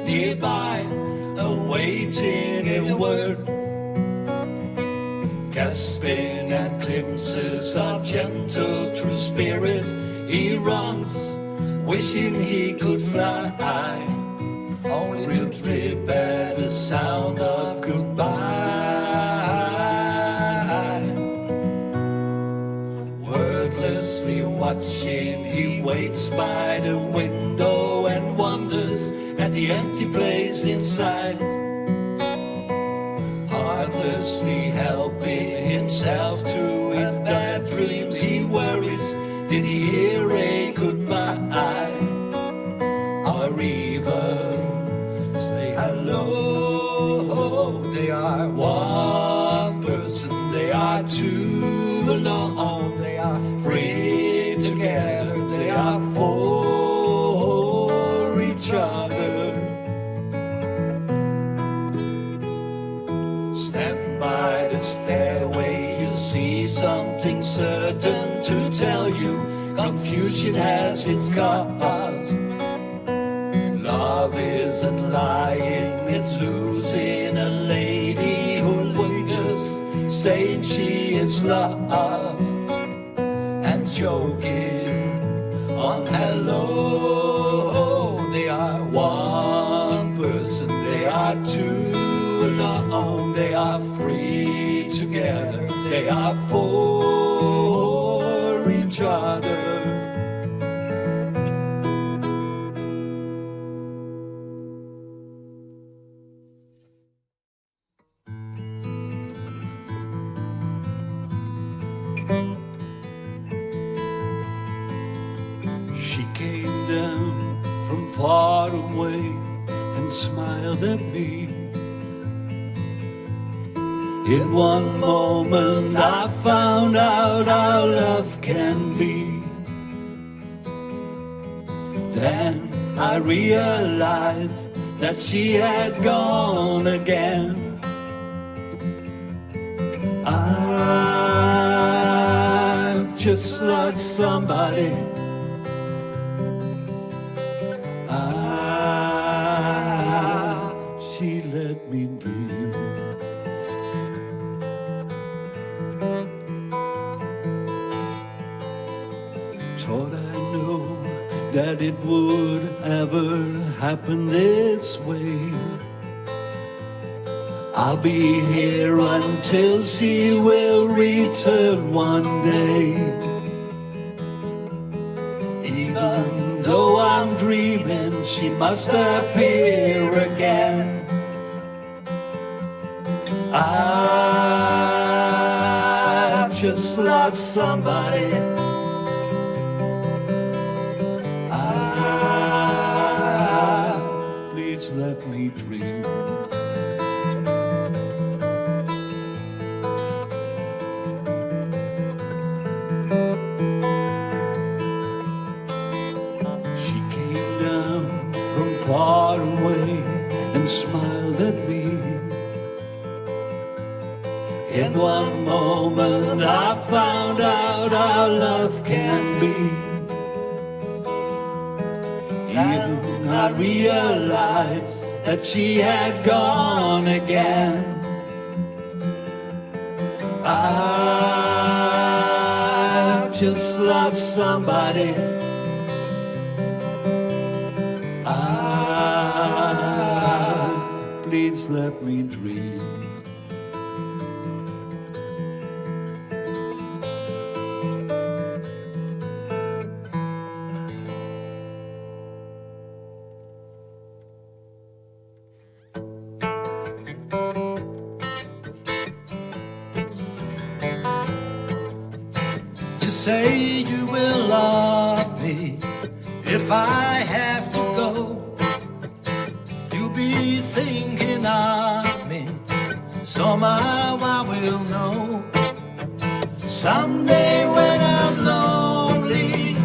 nearby, awaiting a word, gasping at glimpses of gentle true spirit. He runs, wishing he could fly, only to trip at the sound of goodbye. Wordlessly watching, he waits by the window and wonders at the empty place inside, heartlessly helping himself to in bad dreams. He worries, did he hear a goodbye, or even say hello? They are one person, they are two alone, they are free together, they are for each other. Stand by the stairway, you see something certain to tell you. Confusion has its cost. Love isn't lying, it's losing a lady who lingers, saying she is lost, and joking on hello. They are one person, they are two alone, they are free together, they are for each other. She came down from far away and smiled at me. In one moment I found out how love can be. Then I realized that she had gone again. I've just lost somebody. She let me dream. Thought I know that it would ever happen this way. I'll be here until she will return one day. Even though I'm dreaming, she must appear again. I've just lost somebody. Please let me dream. She came down from far away and smiled at me. In one moment I found out how love can be. And I realized that she had gone again. I've just lost somebody. Please let me dream. You say you will love me if I have to go. You'll be thinking of me, somehow I will know. Someday when I'm lonely,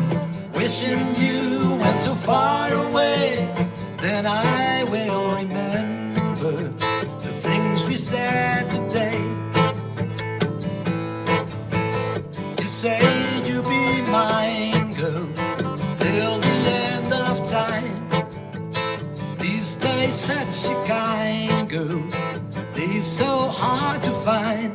wishing you went so far away, then I will remember the things we said today. You say you'll be mine, girl, till the end of time. These days is such a kind girl, they're so hard to find.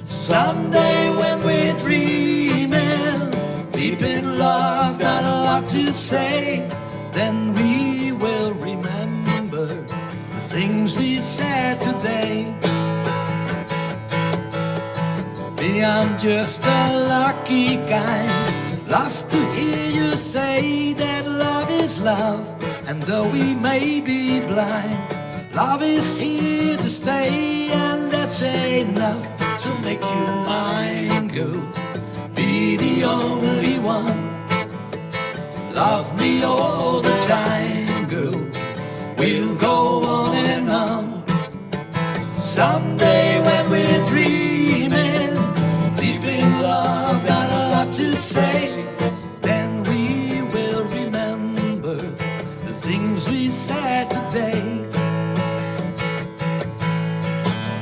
Someday when we're dreaming, deep in love, got a lot to say, then we will remember the things we said today. Me, I'm just a lucky guy, love to hear you say that love is love. And though we may be blind, love is here to stay, and that's enough to make you mine, girl. Be the only one, love me all the time, girl. We'll go on and on. Someday when we're dreaming, deep in love, got a lot to say, then we will remember the things we said today.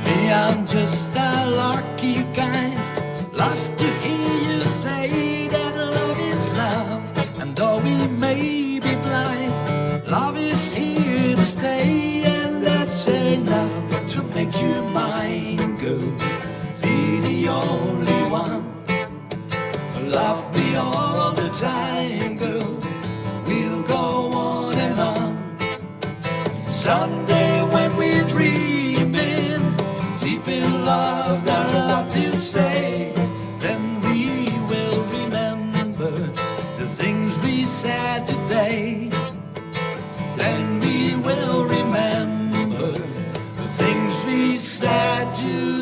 Me, I'm just a lucky kind, love to hear you say that love is love. And though we may be blind, love is here to stay, and that's enough to make you mine, girl. Be the only one, love me all the time, girl. We'll go on and on. Someday when we're dreaming, deep in love, got a lot to say, then we will remember the things we said today. Then we will remember the things we said today.